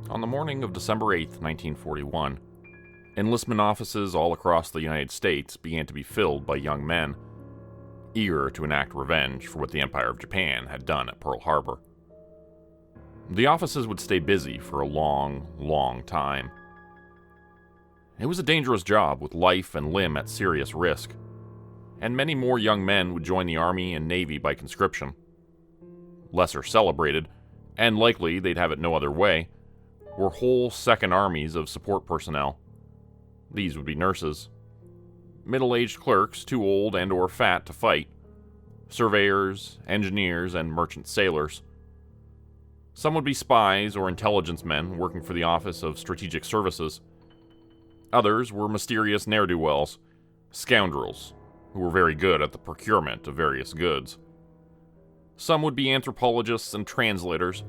On the morning of December 8, 1941, enlistment offices all across the United States began to be filled by young men, eager to enact revenge for what the Empire of Japan had done at Pearl Harbor. The offices would stay busy for a long, long time. It was a dangerous job with life and limb at serious risk, and many more young men would join the Army and Navy by conscription. Lesser celebrated, and likely they'd have it no other way, were whole second armies of support personnel. These would be nurses, middle-aged clerks too old and or fat to fight, surveyors, engineers, and merchant sailors. Some would be spies or intelligence men working for the Office of Strategic Services. Others were mysterious ne'er-do-wells, scoundrels, who were very good at the procurement of various goods. Some would be anthropologists and translators,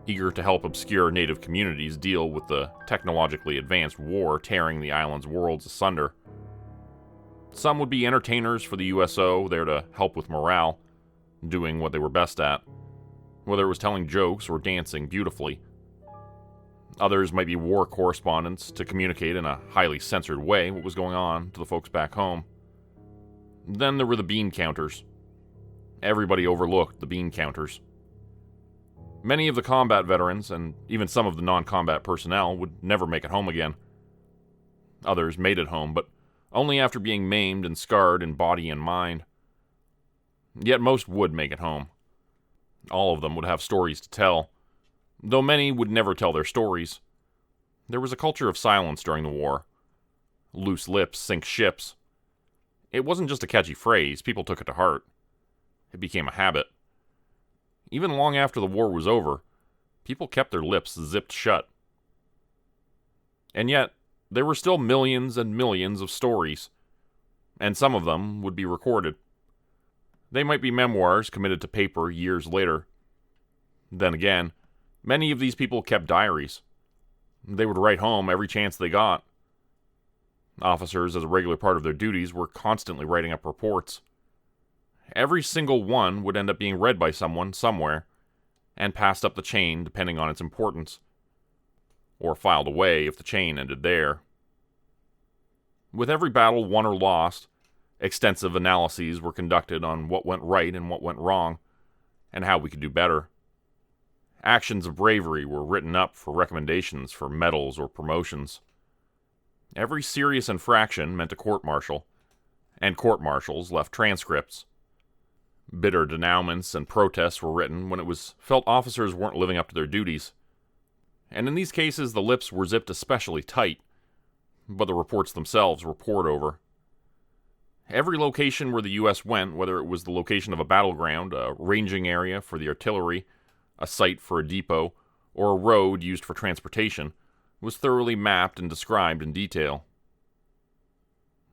eager to help obscure native communities deal with the technologically advanced war tearing the island's worlds asunder. Some would be entertainers for the USO, there to help with morale, doing what they were best at, whether it was telling jokes or dancing beautifully. Others might be war correspondents to communicate in a highly censored way what was going on to the folks back home. Then there were the bean counters. Everybody overlooked the bean counters. Many of the combat veterans, and even some of the non-combat personnel, would never make it home again. Others made it home, but only after being maimed and scarred in body and mind. Yet most would make it home. All of them would have stories to tell, though many would never tell their stories. There was a culture of silence during the war. Loose lips sink ships. It wasn't just a catchy phrase, people took it to heart. It became a habit. Even long after the war was over, people kept their lips zipped shut. And yet, there were still millions and millions of stories, and some of them would be recorded. They might be memoirs committed to paper years later. Then again, many of these people kept diaries. They would write home every chance they got. Officers, as a regular part of their duties, were constantly writing up reports. Every single one would end up being read by someone, somewhere, and passed up the chain depending on its importance, or filed away if the chain ended there. With every battle won or lost, extensive analyses were conducted on what went right and what went wrong, and how we could do better. Actions of bravery were written up for recommendations for medals or promotions. Every serious infraction meant a court-martial, and court-martials left transcripts. Bitter denouements and protests were written when it was felt officers weren't living up to their duties. And in these cases, the lips were zipped especially tight, but the reports themselves were pored over. Every location where the U.S. went, whether it was the location of a battleground, a ranging area for the artillery, a site for a depot, or a road used for transportation, was thoroughly mapped and described in detail.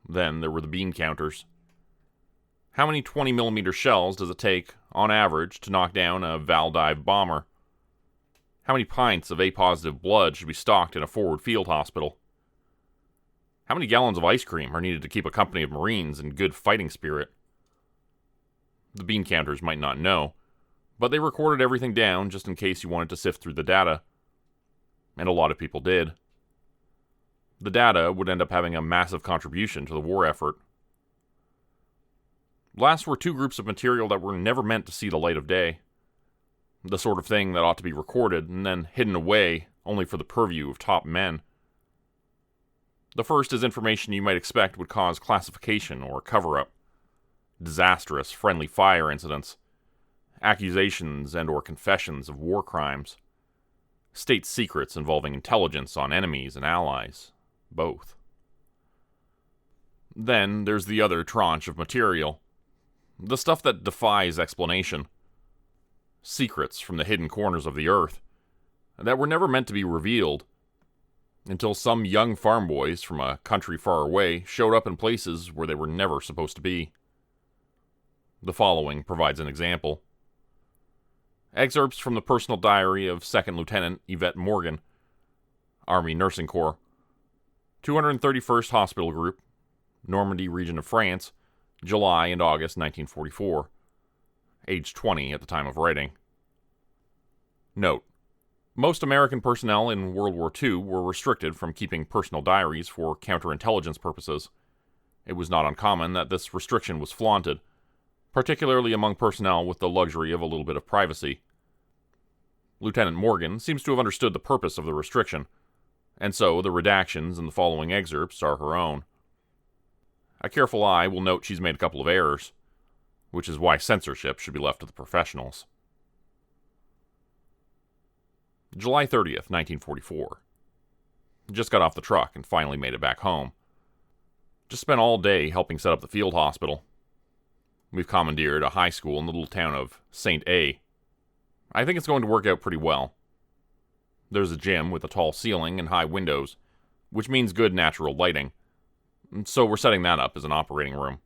Then there were the bean counters. How many 20mm shells does it take, on average, to knock down a Valdive bomber? How many pints of A-positive blood should be stocked in a forward field hospital? How many gallons of ice cream are needed to keep a company of Marines in good fighting spirit? The bean counters might not know, but they recorded everything down just in case you wanted to sift through the data. And a lot of people did. The data would end up having a massive contribution to the war effort. Last were two groups of material that were never meant to see the light of day. The sort of thing that ought to be recorded and then hidden away only for the purview of top men. The first is information you might expect would cause classification or cover-up. Disastrous friendly fire incidents. Accusations and or confessions of war crimes. State secrets involving intelligence on enemies and allies. Both. Then there's the other tranche of material. The stuff that defies explanation. Secrets from the hidden corners of the earth that were never meant to be revealed until some young farm boys from a country far away showed up in places where they were never supposed to be. The following provides an example. Excerpts from the personal diary of 2nd Lieutenant Yvette Morgan, Army Nursing Corps, 231st Hospital Group, Normandy region of France, July and August 1944. Age 20 at the time of writing. Note: Most American personnel in World War II were restricted from keeping personal diaries for counterintelligence purposes. It was not uncommon that this restriction was flaunted, particularly among personnel with the luxury of a little bit of privacy. Lieutenant Morgan seems to have understood the purpose of the restriction, and so the redactions in the following excerpts are her own. A careful eye will note she's made a couple of errors, which is why censorship should be left to the professionals. July 30th, 1944. Just got off the truck and finally made it back home. Just spent all day helping set up the field hospital. We've commandeered a high school in the little town of St. A. I think it's going to work out pretty well. There's a gym with a tall ceiling and high windows, which means good natural lighting. So we're setting that up as an operating room.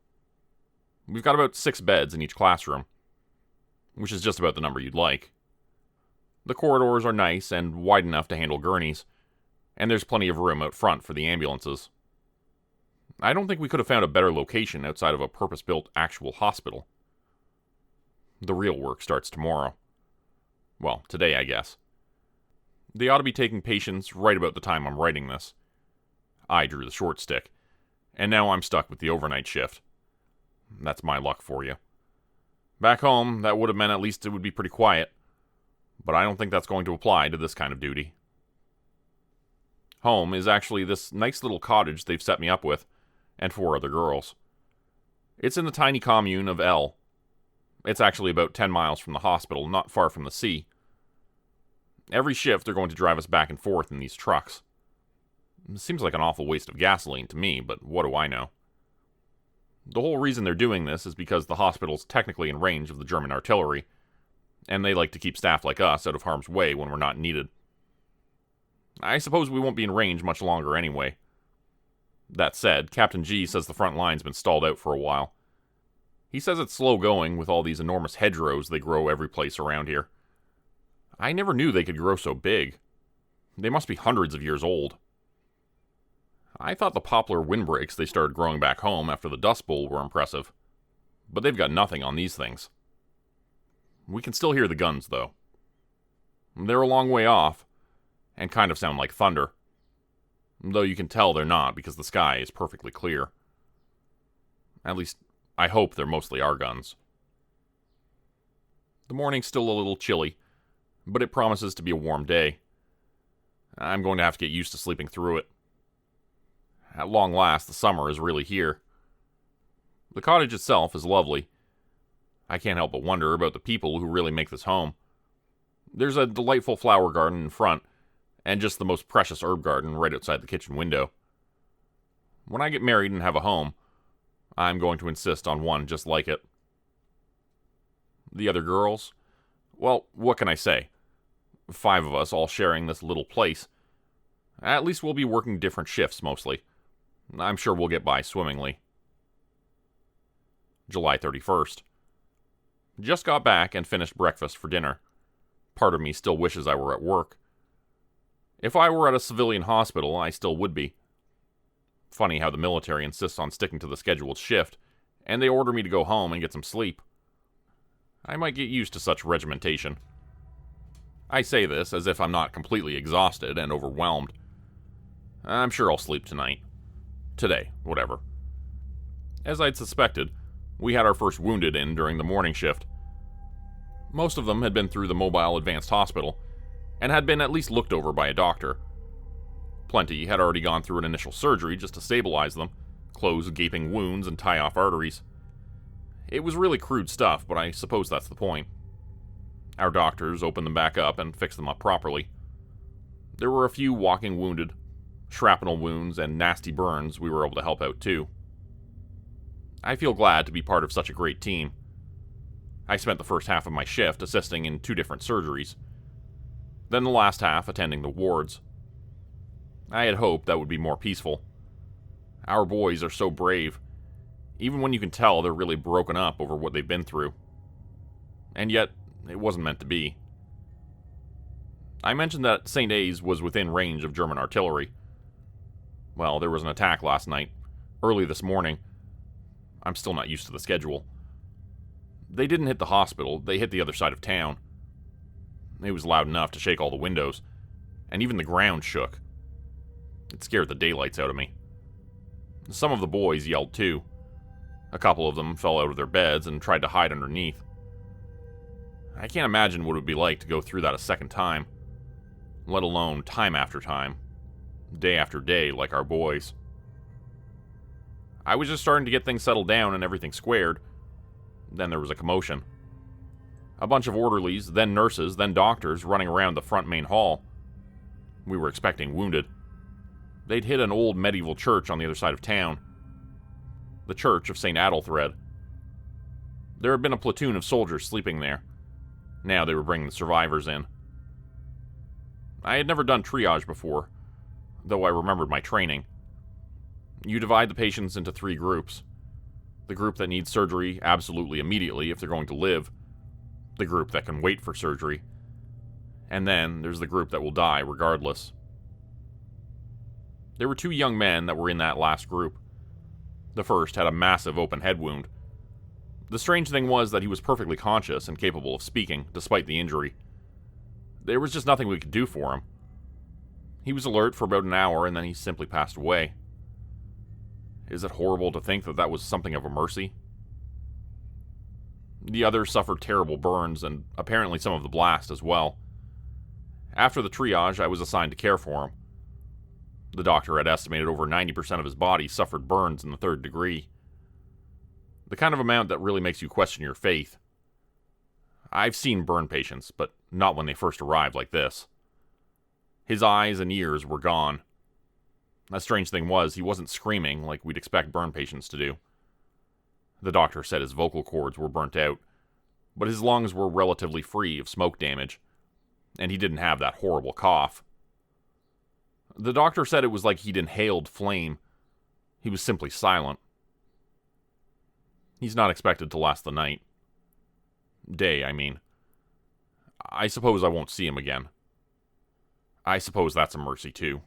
We've got about 6 beds in each classroom, which is just about the number you'd like. The corridors are nice and wide enough to handle gurneys, and there's plenty of room out front for the ambulances. I don't think we could have found a better location outside of a purpose-built actual hospital. The real work starts tomorrow. Well, today, I guess. They ought to be taking patients right about the time I'm writing this. I drew the short stick, and now I'm stuck with the overnight shift. That's my luck for you. Back home, that would have meant at least it would be pretty quiet, but I don't think that's going to apply to this kind of duty. Home is actually this nice little cottage they've set me up with, and 4 other girls. It's in the tiny commune of L. It's actually about 10 miles from the hospital, not far from the sea. Every shift they're going to drive us back and forth in these trucks. It seems like an awful waste of gasoline to me, but what do I know? The whole reason they're doing this is because the hospital's technically in range of the German artillery, and they like to keep staff like us out of harm's way when we're not needed. I suppose we won't be in range much longer anyway. That said, Captain G says the front line's been stalled out for a while. He says it's slow going with all these enormous hedgerows they grow every place around here. I never knew they could grow so big. They must be hundreds of years old. I thought the poplar windbreaks they started growing back home after the Dust Bowl were impressive, but they've got nothing on these things. We can still hear the guns, though. They're a long way off, and kind of sound like thunder, though you can tell they're not because the sky is perfectly clear. At least, I hope they're mostly our guns. The morning's still a little chilly, but it promises to be a warm day. I'm going to have to get used to sleeping through it. At long last, the summer is really here. The cottage itself is lovely. I can't help but wonder about the people who really make this home. There's a delightful flower garden in front, and just the most precious herb garden right outside the kitchen window. When I get married and have a home, I'm going to insist on one just like it. The other girls? Well, what can I say? 5 of us all sharing this little place. At least we'll be working different shifts mostly. I'm sure we'll get by swimmingly. July 31st. Just got back and finished breakfast for dinner. Part of me still wishes I were at work. If I were at a civilian hospital, I still would be. Funny how the military insists on sticking to the scheduled shift, and they order me to go home and get some sleep. I might get used to such regimentation. I say this as if I'm not completely exhausted and overwhelmed. I'm sure I'll sleep tonight. Today, whatever. As I'd suspected, we had our first wounded in during the morning shift. Most of them had been through the mobile advanced hospital, and had been at least looked over by a doctor. Plenty had already gone through an initial surgery just to stabilize them, close gaping wounds and tie off arteries. It was really crude stuff, but I suppose that's the point. Our doctors opened them back up and fixed them up properly. There were a few walking wounded, shrapnel wounds, and nasty burns we were able to help out too. I feel glad to be part of such a great team. I spent the first half of my shift assisting in 2 different surgeries, then the last half attending the wards. I had hoped that would be more peaceful. Our boys are so brave, even when you can tell they're really broken up over what they've been through. And yet, it wasn't meant to be. I mentioned that St. A's was within range of German artillery. Well, there was an attack last night, early this morning. I'm still not used to the schedule. They didn't hit the hospital, they hit the other side of town. It was loud enough to shake all the windows, and even the ground shook. It scared the daylights out of me. Some of the boys yelled too. A couple of them fell out of their beds and tried to hide underneath. I can't imagine what it would be like to go through that a second time, let alone time after time, day after day like our boys. I was just starting to get things settled down and everything squared. Then there was a commotion. A bunch of orderlies, then nurses, then doctors running around the front main hall. We were expecting wounded. They'd hit an old medieval church on the other side of town. The Church of St. Adalthred. There had been a platoon of soldiers sleeping there. Now they were bringing the survivors in. I had never done triage before, though I remembered my training. You divide the patients into 3 groups. The group that needs surgery absolutely immediately if they're going to live. The group that can wait for surgery. And then there's the group that will die regardless. There were 2 young men that were in that last group. The first had a massive open head wound. The strange thing was that he was perfectly conscious and capable of speaking, despite the injury. There was just nothing we could do for him. He was alert for about an hour, and then he simply passed away. Is it horrible to think that that was something of a mercy? The other suffered terrible burns, and apparently some of the blast as well. After the triage, I was assigned to care for him. The doctor had estimated over 90% of his body suffered burns in the 3rd degree. The kind of amount that really makes you question your faith. I've seen burn patients, but not when they first arrived like this. His eyes and ears were gone. A strange thing was, he wasn't screaming like we'd expect burn patients to do. The doctor said his vocal cords were burnt out, but his lungs were relatively free of smoke damage, and he didn't have that horrible cough. The doctor said it was like he'd inhaled flame. He was simply silent. He's not expected to last the night. Day, I mean. I suppose I won't see him again. I suppose that's a mercy, too.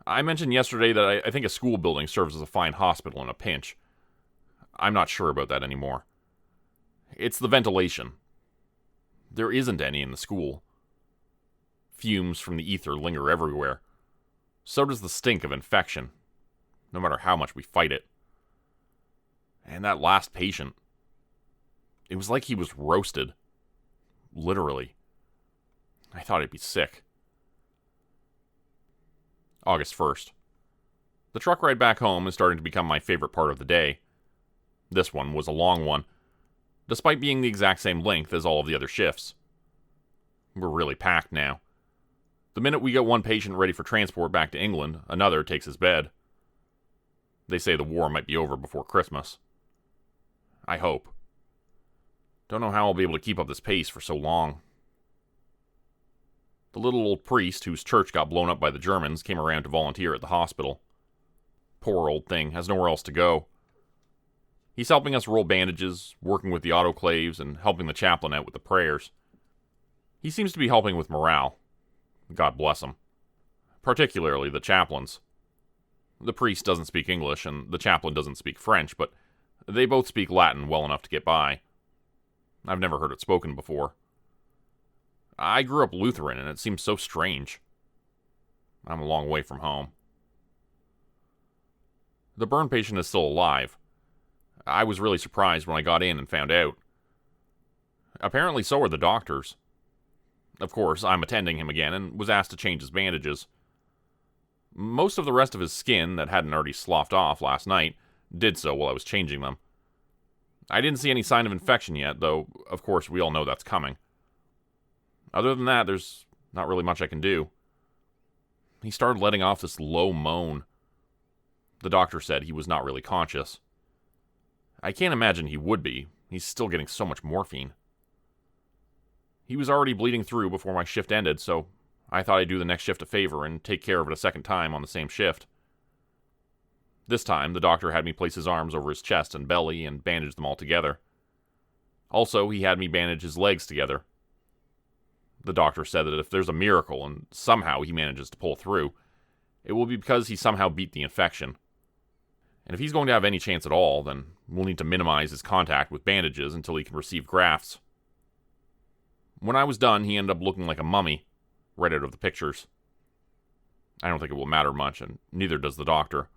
I mentioned yesterday that I think a school building serves as a fine hospital in a pinch. I'm not sure about that anymore. It's the ventilation. There isn't any in the school. Fumes from the ether linger everywhere. So does the stink of infection, no matter how much we fight it. And that last patient, it was like he was roasted. Literally. I thought he'd be sick. August 1st. The truck ride back home is starting to become my favorite part of the day. This one was a long one, despite being the exact same length as all of the other shifts. We're really packed now. The minute we get one patient ready for transport back to England, another takes his bed. They say the war might be over before Christmas. I hope. Don't know how I'll be able to keep up this pace for so long. The little old priest whose church got blown up by the Germans came around to volunteer at the hospital. Poor old thing, has nowhere else to go. He's helping us roll bandages, working with the autoclaves, and helping the chaplain out with the prayers. He seems to be helping with morale. God bless him. Particularly the chaplains. The priest doesn't speak English, and the chaplain doesn't speak French, but they both speak Latin well enough to get by. I've never heard it spoken before. I grew up Lutheran, and it seems so strange. I'm a long way from home. The burn patient is still alive. I was really surprised when I got in and found out. Apparently so are the doctors. Of course, I'm attending him again and was asked to change his bandages. Most of the rest of his skin that hadn't already sloughed off last night did so while I was changing them. I didn't see any sign of infection yet, though, of course, we all know that's coming. Other than that, there's not really much I can do. He started letting off this low moan. The doctor said he was not really conscious. I can't imagine he would be. He's still getting so much morphine. He was already bleeding through before my shift ended, so I thought I'd do the next shift a favor and take care of it a second time on the same shift. This time, the doctor had me place his arms over his chest and belly and bandage them all together. Also, he had me bandage his legs together. The doctor said that if there's a miracle and somehow he manages to pull through, it will be because he somehow beat the infection. And if he's going to have any chance at all, then we'll need to minimize his contact with bandages until he can receive grafts. When I was done, he ended up looking like a mummy, right out of the pictures. I don't think it will matter much, and neither does the doctor.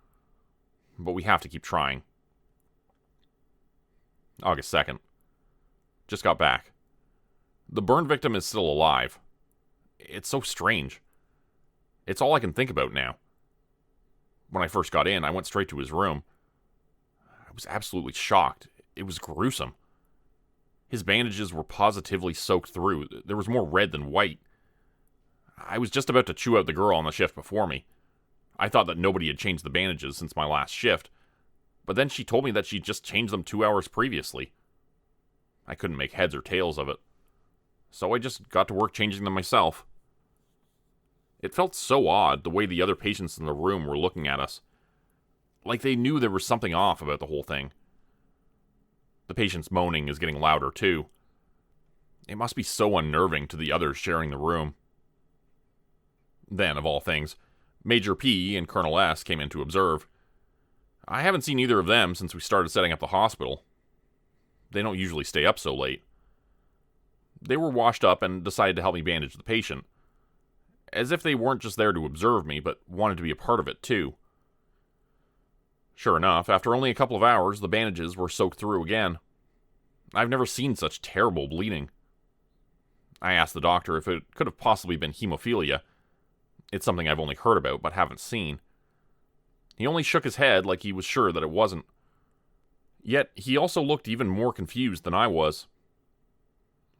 But we have to keep trying. August 2nd. Just got back. The burn victim is still alive. It's so strange. It's all I can think about now. When I first got in, I went straight to his room. I was absolutely shocked. It was gruesome. His bandages were positively soaked through. There was more red than white. I was just about to chew out the girl on the shift before me. I thought that nobody had changed the bandages since my last shift, but then she told me that she'd just changed them 2 hours previously. I couldn't make heads or tails of it, so I just got to work changing them myself. It felt so odd the way the other patients in the room were looking at us, like they knew there was something off about the whole thing. The patient's moaning is getting louder too. It must be so unnerving to the others sharing the room. Then, of all things, Major P and Colonel S came in to observe. I haven't seen either of them since we started setting up the hospital. They don't usually stay up so late. They were washed up and decided to help me bandage the patient, as if they weren't just there to observe me, but wanted to be a part of it too. Sure enough, after only a couple of hours, the bandages were soaked through again. I've never seen such terrible bleeding. I asked the doctor if it could have possibly been hemophilia. It's something I've only heard about, but haven't seen. He only shook his head like he was sure that it wasn't. Yet, he also looked even more confused than I was.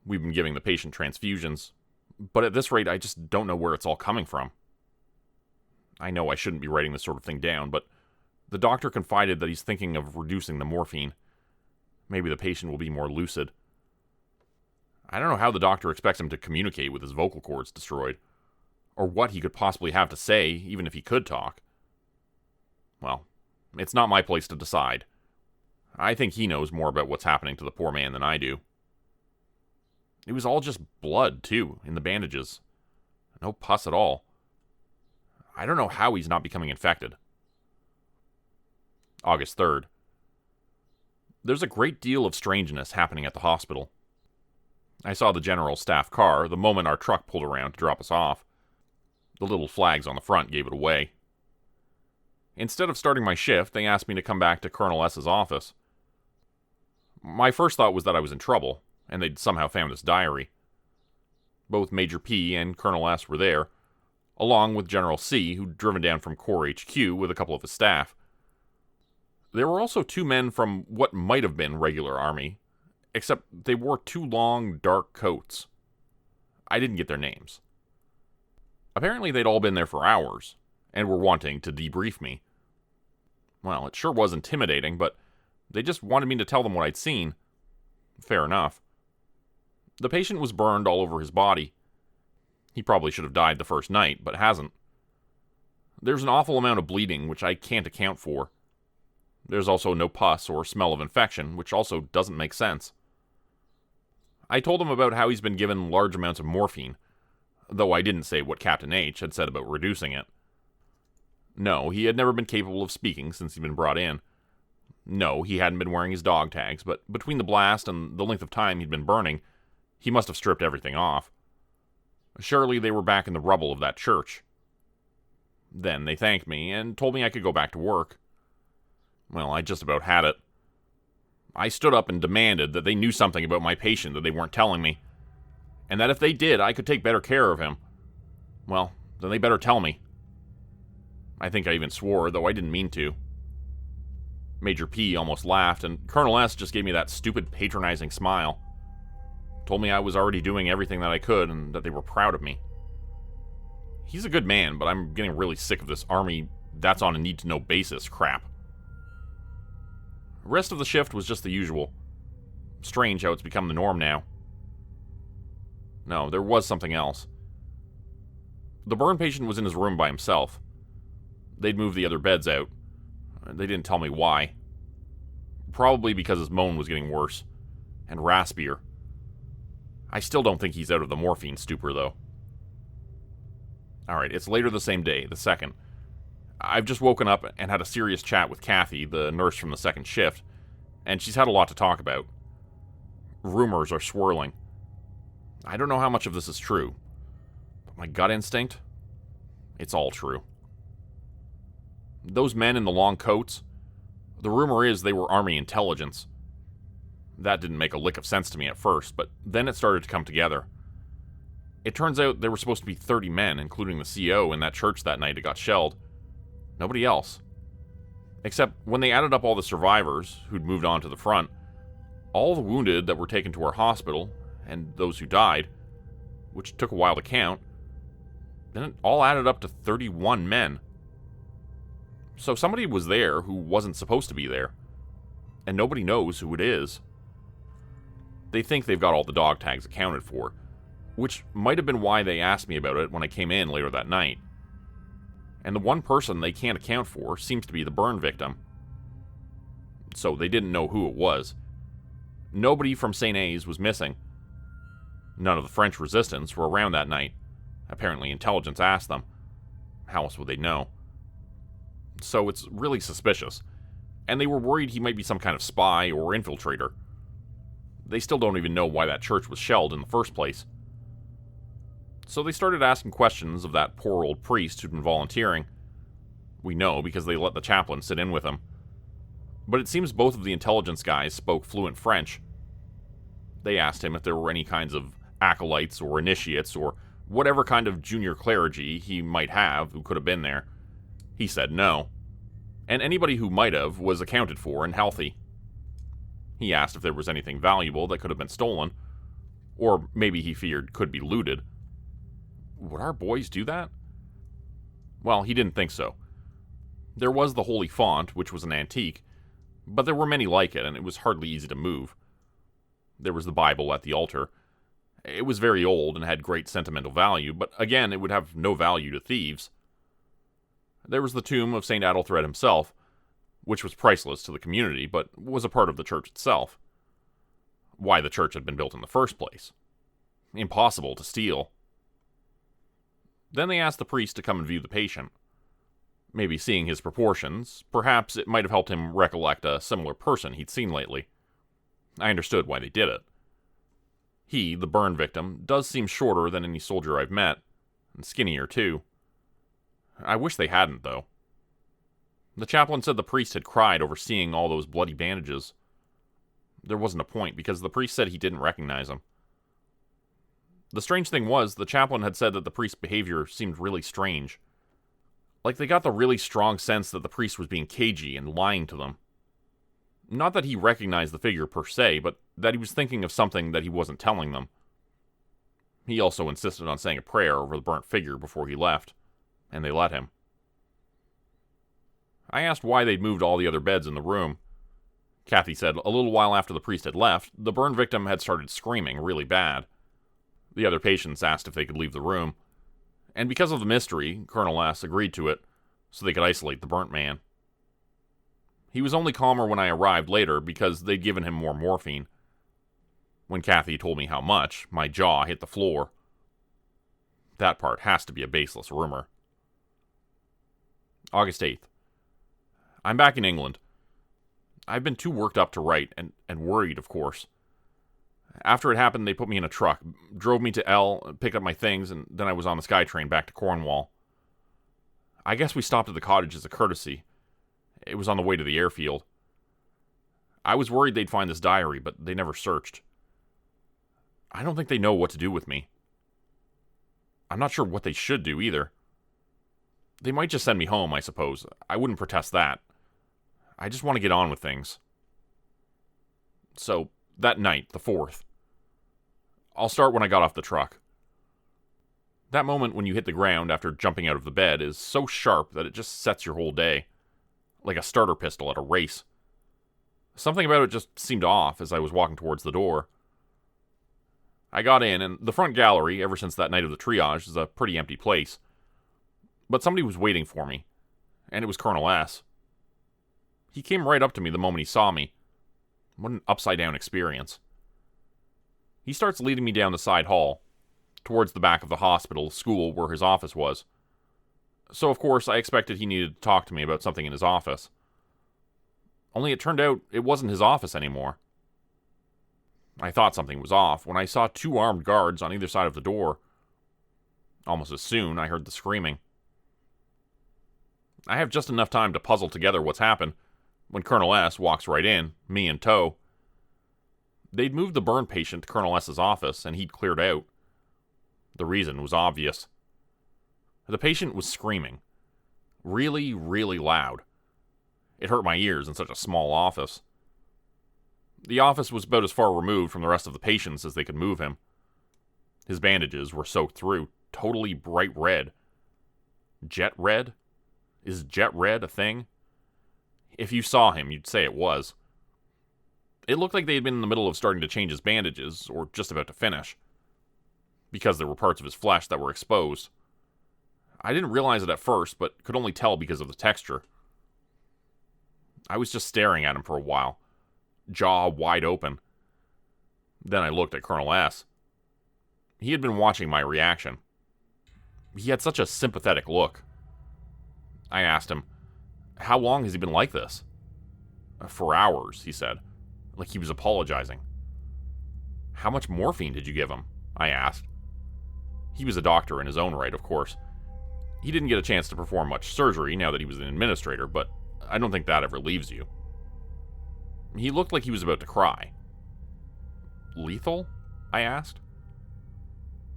We've been giving the patient transfusions, but at this rate, I just don't know where it's all coming from. I know I shouldn't be writing this sort of thing down, but the doctor confided that he's thinking of reducing the morphine. Maybe the patient will be more lucid. I don't know how the doctor expects him to communicate with his vocal cords destroyed, or what he could possibly have to say, even if he could talk. Well, it's not my place to decide. I think he knows more about what's happening to the poor man than I do. It was all just blood, too, in the bandages. No pus at all. I don't know how he's not becoming infected. August 3rd. There's a great deal of strangeness happening at the hospital. I saw the general staff car the moment our truck pulled around to drop us off. The little flags on the front gave it away. Instead of starting my shift, they asked me to come back to Colonel S.'s office. My first thought was that I was in trouble, and they'd somehow found this diary. Both Major P and Colonel S were there, along with General C, who'd driven down from Corps HQ with a couple of his staff. There were also 2 men from what might have been regular army, except they wore 2 long, dark coats. I didn't get their names. Apparently they'd all been there for hours, and were wanting to debrief me. Well, it sure was intimidating, but they just wanted me to tell them what I'd seen. Fair enough. The patient was burned all over his body. He probably should have died the first night, but hasn't. There's an awful amount of bleeding, which I can't account for. There's also no pus or smell of infection, which also doesn't make sense. I told him about how he's been given large amounts of morphine, though I didn't say what Captain H had said about reducing it. No, he had never been capable of speaking since he'd been brought in. No, he hadn't been wearing his dog tags, but between the blast and the length of time he'd been burning, he must have stripped everything off. Surely they were back in the rubble of that church. Then they thanked me and told me I could go back to work. Well, I just about had it. I stood up and demanded that they knew something about my patient that they weren't telling me, and that if they did, I could take better care of him. Well, then they better tell me. I think I even swore, though I didn't mean to. Major P almost laughed, and Colonel S just gave me that stupid, patronizing smile. Told me I was already doing everything that I could, and that they were proud of me. He's a good man, but I'm getting really sick of this Army that's on a need-to-know basis crap. The rest of the shift was just the usual. Strange how it's become the norm now. No, there was something else. The burn patient was in his room by himself. They'd moved the other beds out. They didn't tell me why. Probably because his moan was getting worse, and raspier. I still don't think he's out of the morphine stupor, though. Alright, it's later the same day, the 2nd. I've just woken up and had a serious chat with Kathy, the nurse from the 2nd shift, and she's had a lot to talk about. Rumors are swirling. I don't know how much of this is true, but my gut instinct, it's all true. Those men in the long coats, the rumor is they were Army intelligence. That didn't make a lick of sense to me at first, but then it started to come together. It turns out there were supposed to be 30 men, including the CO, in that church that night it got shelled. Nobody else. Except when they added up all the survivors who'd moved on to the front, all the wounded that were taken to our hospital, and those who died, which took a while to count, then it all added up to 31 men. So somebody was there who wasn't supposed to be there, and nobody knows who it is. They think they've got all the dog tags accounted for, which might have been why they asked me about it when I came in later that night. And the one person they can't account for seems to be the burn victim. So they didn't know who it was. Nobody from St. A's was missing. None of the French resistance were around that night. Apparently intelligence asked them. How else would they know? So it's really suspicious. And they were worried he might be some kind of spy or infiltrator. They still don't even know why that church was shelled in the first place. So they started asking questions of that poor old priest who'd been volunteering. We know because they let the chaplain sit in with him. But it seems both of the intelligence guys spoke fluent French. They asked him if there were any kinds of acolytes or initiates or whatever kind of junior clergy he might have who could have been there. He said no. And anybody who might have was accounted for and healthy. He asked if there was anything valuable that could have been stolen, or maybe he feared could be looted. Would our boys do that? Well, he didn't think so. There was the holy font, which was an antique, but there were many like it, and it was hardly easy to move. There was the Bible at the altar. It was very old and had great sentimental value, but again, it would have no value to thieves. There was the tomb of St. Adalthred himself, which was priceless to the community, but was a part of the church itself. Why the church had been built in the first place. Impossible to steal. Then they asked the priest to come and view the patient. Maybe seeing his proportions, perhaps it might have helped him recollect a similar person he'd seen lately. I understood why they did it. He, the burn victim, does seem shorter than any soldier I've met, and skinnier too. I wish they hadn't, though. The chaplain said the priest had cried over seeing all those bloody bandages. There wasn't a point, because the priest said he didn't recognize him. The strange thing was, the chaplain had said that the priest's behavior seemed really strange. Like they got the really strong sense that the priest was being cagey and lying to them. Not that he recognized the figure per se, but that he was thinking of something that he wasn't telling them. He also insisted on saying a prayer over the burnt figure before he left, and they let him. I asked why they'd moved all the other beds in the room. Kathy said a little while after the priest had left, the burn victim had started screaming really bad. The other patients asked if they could leave the room, and because of the mystery, Colonel S. agreed to it, so they could isolate the burnt man. He was only calmer when I arrived later because they'd given him more morphine. When Kathy told me how much, my jaw hit the floor. That part has to be a baseless rumor. August 8th. I'm back in England. I've been too worked up to write, and worried, of course. After it happened, they put me in a truck, drove me to L, picked up my things, and then I was on the SkyTrain back to Cornwall. I guess we stopped at the cottage as a courtesy. It was on the way to the airfield. I was worried they'd find this diary, but they never searched. I don't think they know what to do with me. I'm not sure what they should do, either. They might just send me home, I suppose. I wouldn't protest that. I just want to get on with things. So, that night, the 4th. I'll start when I got off the truck. That moment when you hit the ground after jumping out of the bed is so sharp that it just sets your whole day. Like a starter pistol at a race. Something about it just seemed off as I was walking towards the door. I got in, and the front gallery, ever since that night of the triage, is a pretty empty place. But somebody was waiting for me, and it was Colonel S. He came right up to me the moment he saw me. What an upside-down experience. He starts leading me down the side hall, towards the back of the hospital, school where his office was. So, of course, I expected he needed to talk to me about something in his office. Only it turned out it wasn't his office anymore. I thought something was off when I saw 2 armed guards on either side of the door. Almost as soon, I heard the screaming. I have just enough time to puzzle together what's happened when Colonel S walks right in, me in tow. They'd moved the burn patient to Colonel S's office, and he'd cleared out. The reason was obvious. The patient was screaming. Really, really loud. It hurt my ears in such a small office. The office was about as far removed from the rest of the patients as they could move him. His bandages were soaked through, totally bright red. Jet red? Is jet red a thing? If you saw him, you'd say it was. It looked like they had been in the middle of starting to change his bandages, or just about to finish, because there were parts of his flesh that were exposed. I didn't realize it at first, but could only tell because of the texture. I was just staring at him for a while, jaw wide open. Then I looked at Colonel S. He had been watching my reaction. He had such a sympathetic look. I asked him, "How long has he been like this?" "For hours," he said, like he was apologizing. "How much morphine did you give him?" I asked. He was a doctor in his own right, of course. He didn't get a chance to perform much surgery now that he was an administrator, but I don't think that ever leaves you. He looked like he was about to cry. "Lethal?" I asked.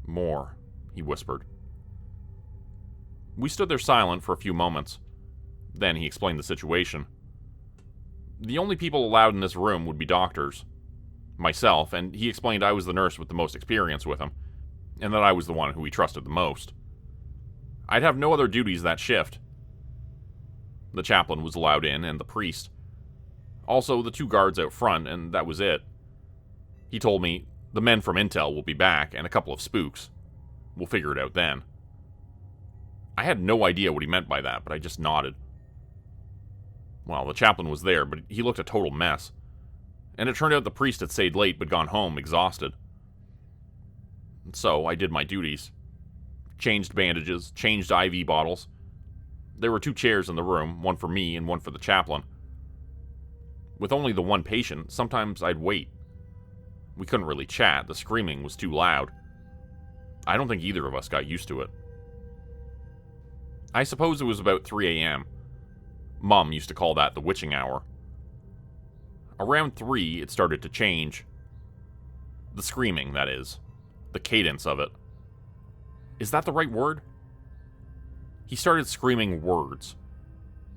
"More," he whispered. We stood there silent for a few moments. Then he explained the situation. The only people allowed in this room would be doctors. Myself, and he explained I was the nurse with the most experience with him, and that I was the one who he trusted the most. I'd have no other duties that shift. The chaplain was allowed in, and the priest. Also, the 2 guards out front, and that was it. He told me, "The men from Intel will be back, and a couple of spooks. We'll figure it out then." I had no idea what he meant by that, but I just nodded. Well, the chaplain was there, but he looked a total mess. And it turned out the priest had stayed late but gone home exhausted. So I did my duties. Changed bandages, changed IV bottles. There were 2 chairs in the room, one for me and one for the chaplain. With only the 1 patient, sometimes I'd wait. We couldn't really chat, the screaming was too loud. I don't think either of us got used to it. I suppose it was about 3 a.m. Mom used to call that the witching hour. Around 3, it started to change. The screaming, that is. The cadence of it. Is that the right word? He started screaming words.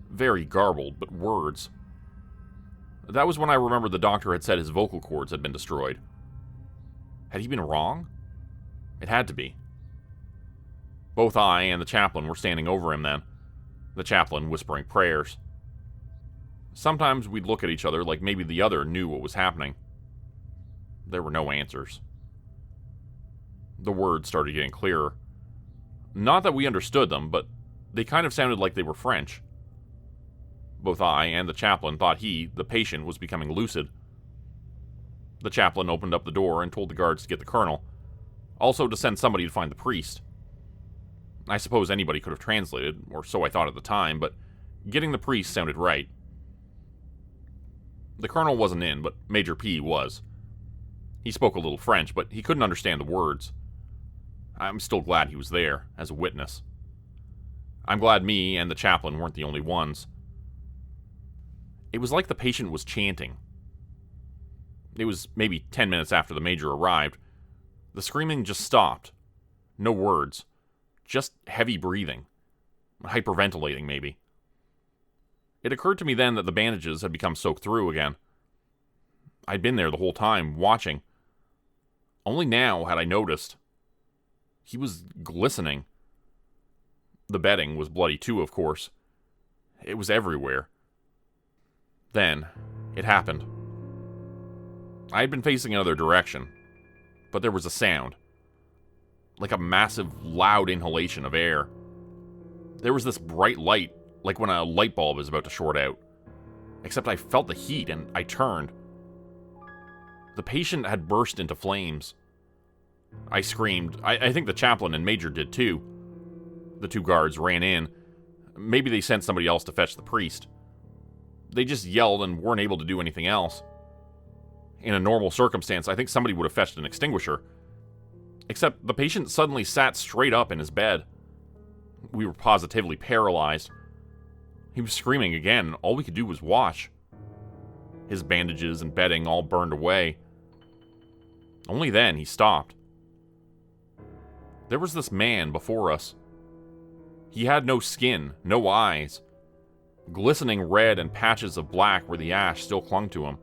Very garbled, but words. That was when I remembered the doctor had said his vocal cords had been destroyed. Had he been wrong? It had to be. Both I and the chaplain were standing over him then, the chaplain whispering prayers. Sometimes we'd look at each other like maybe the other knew what was happening. There were no answers. The words started getting clearer. Not that we understood them, but they kind of sounded like they were French. Both I and the chaplain thought he, the patient, was becoming lucid. The chaplain opened up the door and told the guards to get the colonel, also to send somebody to find the priest. I suppose anybody could have translated, or so I thought at the time, but getting the priest sounded right. The colonel wasn't in, but Major P was. He spoke a little French, but he couldn't understand the words. I'm still glad he was there, as a witness. I'm glad me and the chaplain weren't the only ones. It was like the patient was chanting. It was maybe 10 minutes after the major arrived. The screaming just stopped. No words. Just heavy breathing. Hyperventilating, maybe. It occurred to me then that the bandages had become soaked through again. I'd been there the whole time, watching. Only now had I noticed. He was glistening. The bedding was bloody too, of course. It was everywhere. Then, it happened. I had been facing another direction, but there was a sound. Like a massive, loud inhalation of air. There was this bright light, like when a light bulb is about to short out. Except I felt the heat, and I turned. The patient had burst into flames. I screamed. I think the chaplain and major did too. The 2 guards ran in. Maybe they sent somebody else to fetch the priest. They just yelled and weren't able to do anything else. In a normal circumstance, I think somebody would have fetched an extinguisher. Except the patient suddenly sat straight up in his bed. We were positively paralyzed. He was screaming again, and all we could do was watch. His bandages and bedding all burned away. Only then he stopped. There was this man before us. He had no skin, no eyes. Glistening red and patches of black where the ash still clung to him.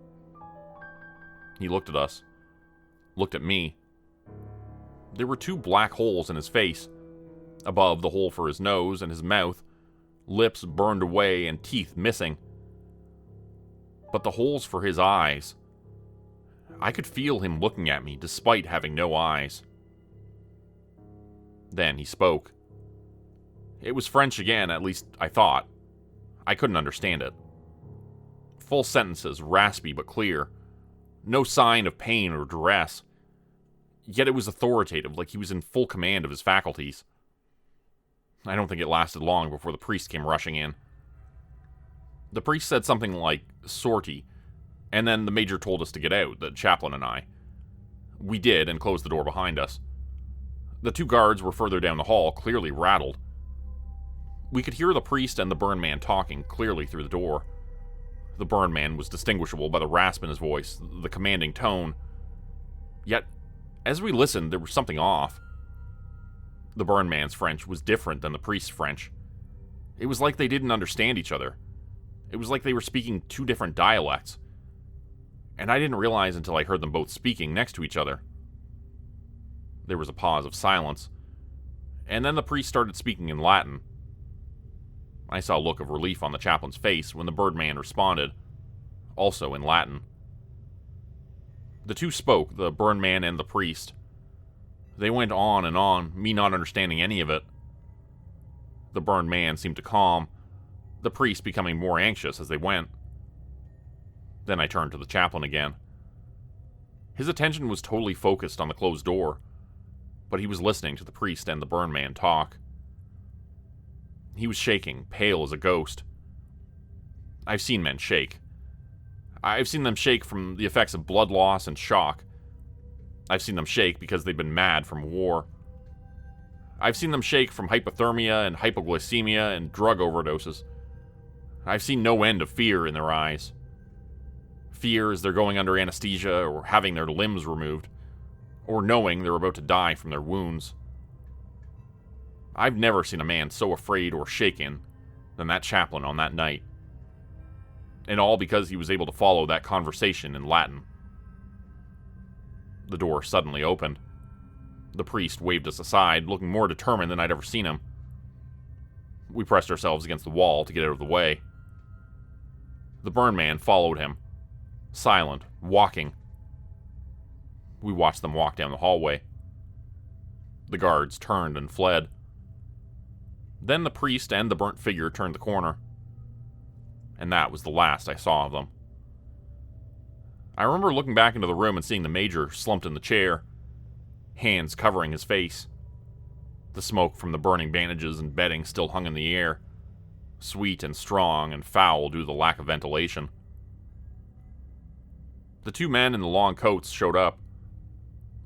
He looked at us. Looked at me. There were 2 black holes in his face. Above the hole for his nose and his mouth. Lips burned away and teeth missing. But the holes for his eyes. I could feel him looking at me despite having no eyes. Then he spoke. It was French again, at least I thought. I couldn't understand it. Full sentences, raspy but clear. No sign of pain or duress. Yet it was authoritative, like he was in full command of his faculties. I don't think it lasted long before the priest came rushing in. The priest said something like, sortie, and then the major told us to get out, the chaplain and I. We did, and closed the door behind us. The 2 guards were further down the hall, clearly rattled. We could hear the priest and the burn man talking clearly through the door. The burn man was distinguishable by the rasp in his voice, the commanding tone. Yet, as we listened, there was something off. The burn man's French was different than the priest's French. It was like they didn't understand each other. It was like they were speaking 2 different dialects. And I didn't realize until I heard them both speaking next to each other. There was a pause of silence, and then the priest started speaking in Latin. I saw a look of relief on the chaplain's face when the birdman responded, also in Latin. The 2 spoke, the burn man and the priest. They went on, me not understanding any of it. The burned man seemed to calm, the priest becoming more anxious as they went. Then I turned to the chaplain again. His attention was totally focused on the closed door, but he was listening to the priest and the burn man talk. He was shaking, pale as a ghost. I've seen men shake. I've seen them shake from the effects of blood loss and shock. I've seen them shake because they've been mad from war. I've seen them shake from hypothermia and hypoglycemia and drug overdoses. I've seen no end of fear in their eyes. Fear as they're going under anesthesia or having their limbs removed, or knowing they're about to die from their wounds. I've never seen a man so afraid or shaken than that chaplain on that night. And all because he was able to follow that conversation in Latin. The door suddenly opened. The priest waved us aside, looking more determined than I'd ever seen him. We pressed ourselves against the wall to get out of the way. The burn man followed him, silent, walking. We watched them walk down the hallway. The guards turned and fled. Then the priest and the burnt figure turned the corner. And that was the last I saw of them. I remember looking back into the room and seeing the major slumped in the chair, hands covering his face. The smoke from the burning bandages and bedding still hung in the air, sweet and strong and foul due to the lack of ventilation. The 2 men in the long coats showed up.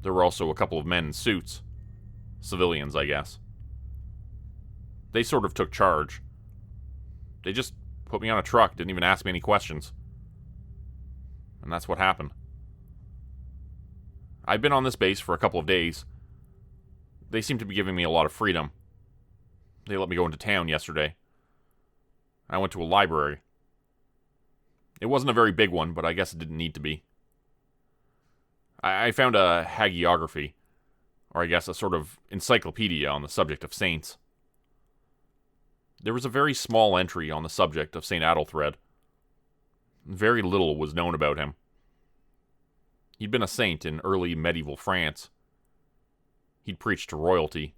There were also a couple of men in suits. Civilians, I guess. They sort of took charge. They just put me on a truck, didn't even ask me any questions. And that's what happened. I've been on this base for a couple of days. They seem to be giving me a lot of freedom. They let me go into town yesterday. I went to a library. It wasn't a very big one, but I guess it didn't need to be. I found a hagiography, or I guess a sort of encyclopedia on the subject of saints. There was a very small entry on the subject of St. Adelthred. Very little was known about him. He'd been a saint in early medieval France. He'd preached to royalty.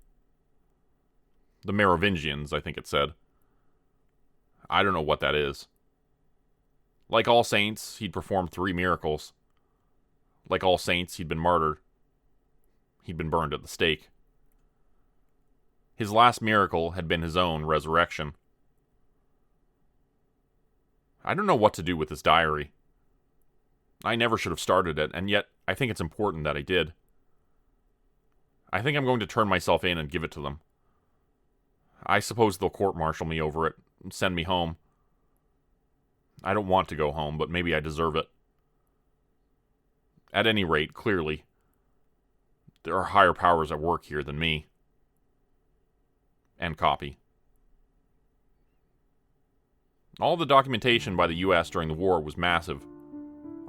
The Merovingians, I think it said. I don't know what that is. Like all saints, he'd performed 3 miracles. Like all saints, he'd been martyred. He'd been burned at the stake. His last miracle had been his own resurrection. I don't know what to do with his diary. I never should have started it, and yet I think it's important that I did. I think I'm going to turn myself in and give it to them. I suppose they'll court-martial me over it and send me home. I don't want to go home, but maybe I deserve it. At any rate, clearly, there are higher powers at work here than me. End copy. All the documentation by the US during the war was massive.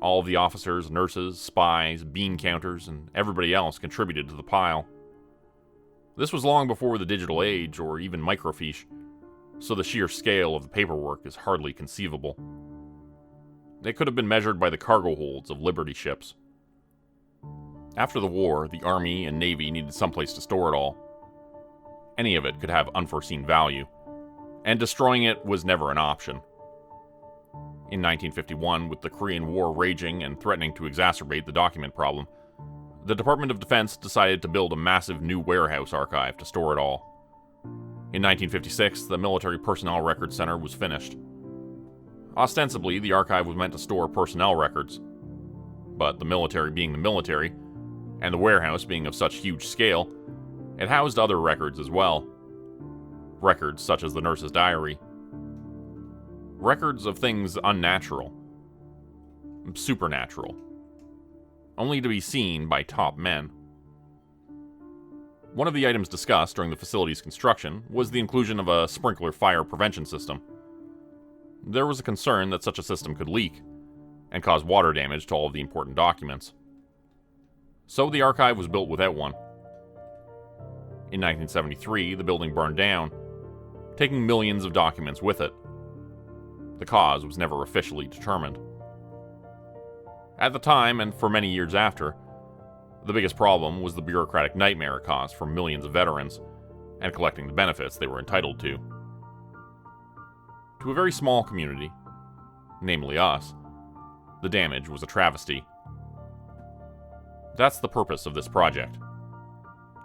All of the officers, nurses, spies, bean counters, and everybody else contributed to the pile. This was long before the digital age or even microfiche, so the sheer scale of the paperwork is hardly conceivable. It could have been measured by the cargo holds of Liberty ships. After the war, the Army and Navy needed someplace to store it all. Any of it could have unforeseen value, and destroying it was never an option. In 1951, with the Korean War raging and threatening to exacerbate the document problem, the Department of Defense decided to build a massive new warehouse archive to store it all. In 1956, the Military Personnel Records Center was finished. Ostensibly, the archive was meant to store personnel records, but the military being the military, and the warehouse being of such huge scale, it housed other records as well. Records such as the nurse's diary. Records of things unnatural. Supernatural. Only to be seen by top men. One of the items discussed during the facility's construction was the inclusion of a sprinkler fire prevention system. There was a concern that such a system could leak, and cause water damage to all of the important documents. So the archive was built without one. In 1973, the building burned down, taking millions of documents with it. The cause was never officially determined. At the time, and for many years after, the biggest problem was the bureaucratic nightmare it caused for millions of veterans, and collecting the benefits they were entitled to. To a very small community, namely us, the damage was a travesty. That's the purpose of this project.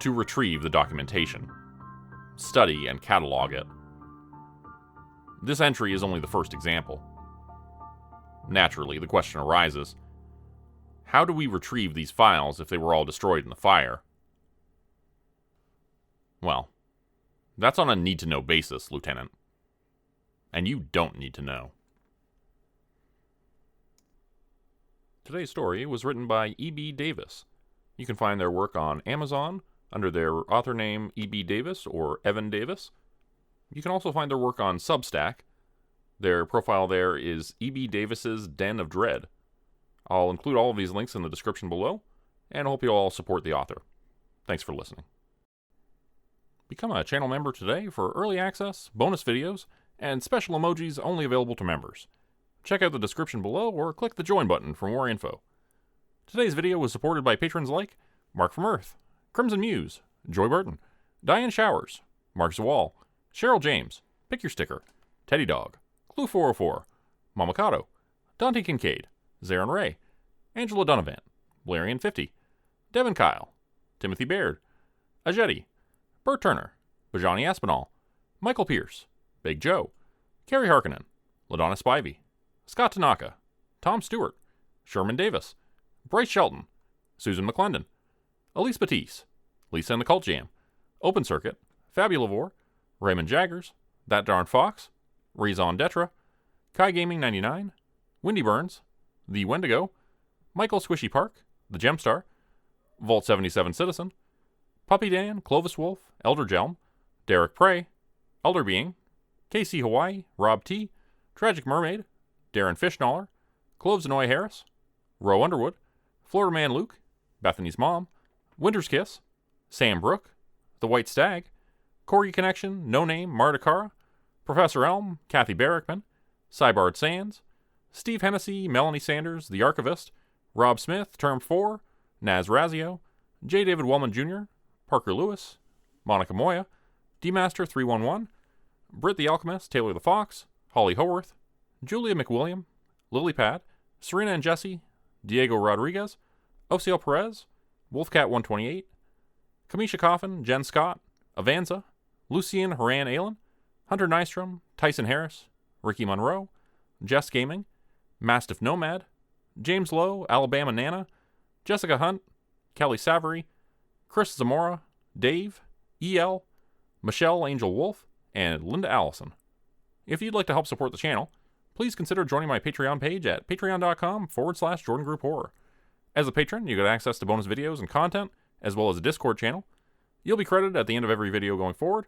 To retrieve the documentation, study and catalog it. This entry is only the first example. Naturally, the question arises, how do we retrieve these files if they were all destroyed in the fire? Well, that's on a need-to-know basis, Lieutenant. And you don't need to know. Today's story was written by E.B. Davis. You can find their work on Amazon under their author name E.B. Davis or Evan Davis. You can also find their work on Substack. Their profile there is E.B. Davis's Den of Dread. I'll include all of these links in the description below, and I hope you all support the author. Thanks for listening. Become a channel member today for early access, bonus videos, and special emojis only available to members. Check out the description below or click the join button for more info. Today's video was supported by patrons like Mark from Earth, Crimson Muse, Joy Burton, Diane Showers, Mark Zawal, Cheryl James, Pick Your Sticker, Teddy Dog, Clue 404, Mamakato, Dante Kincaid, Zarin Ray, Angela Donovan, Blarian 50, Devin Kyle, Timothy Baird, Ajeti, Bert Turner, Bajani Aspinall, Michael Pierce, Big Joe, Carrie Harkonnen, LaDonna Spivey, Scott Tanaka, Tom Stewart, Sherman Davis, Bryce Shelton, Susan McClendon, Elise Batiste, Lisa and the Cult Jam, Open Circuit, Fabulavore, Raymond Jaggers, That Darn Fox, Rezon Detra, Kai Gaming 99, Windy Burns, The Wendigo, Michael Squishy Park, The Gemstar, Vault 77 Citizen, Puppy Dan, Clovis Wolf, Elder Jelm, Derek Prey, Elder Being, KC Hawaii, Rob T, Tragic Mermaid, Darren Fishnaller, Cloves Anoy Harris, Roe Underwood, Florida Man Luke, Bethany's Mom, Winter's Kiss, Sam Brook, The White Stag, Corgi Connection, No Name, Marta Cara, Professor Elm, Kathy Barrickman, Cybard Sands, Steve Hennessy, Melanie Sanders, The Archivist, Rob Smith, Term 4, Naz Razio, J. David Wellman Jr., Parker Lewis, Monica Moya, D-Master 311, Britt the Alchemist, Taylor the Fox, Holly Howarth, Julia McWilliam, Lily Pad, Serena and Jesse, Diego Rodriguez, Osiel Perez, Wolfcat 128, Kamisha Coffin, Jen Scott, Avanza, Lucian Haran Allen, Hunter Nystrom, Tyson Harris, Ricky Monroe, Jess Gaming, Mastiff Nomad, James Lowe, Alabama Nana, Jessica Hunt, Kelly Savory, Chris Zamora, Dave, EL, Michelle Angel Wolf, and Linda Allison. If you'd like to help support the channel, please consider joining my Patreon page at patreon.com/Jordan Group Horror. As a patron, you get access to bonus videos and content, as well as a Discord channel. You'll be credited at the end of every video going forward,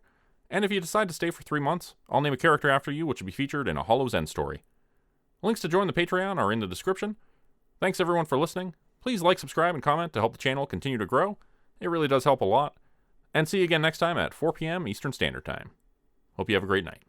and if you decide to stay for 3 months, I'll name a character after you which will be featured in a Hollow's End story. Links to join the Patreon are in the description. Thanks everyone for listening. Please like, subscribe, and comment to help the channel continue to grow. It really does help a lot. And see you again next time at 4 p.m. Eastern Standard Time. Hope you have a great night.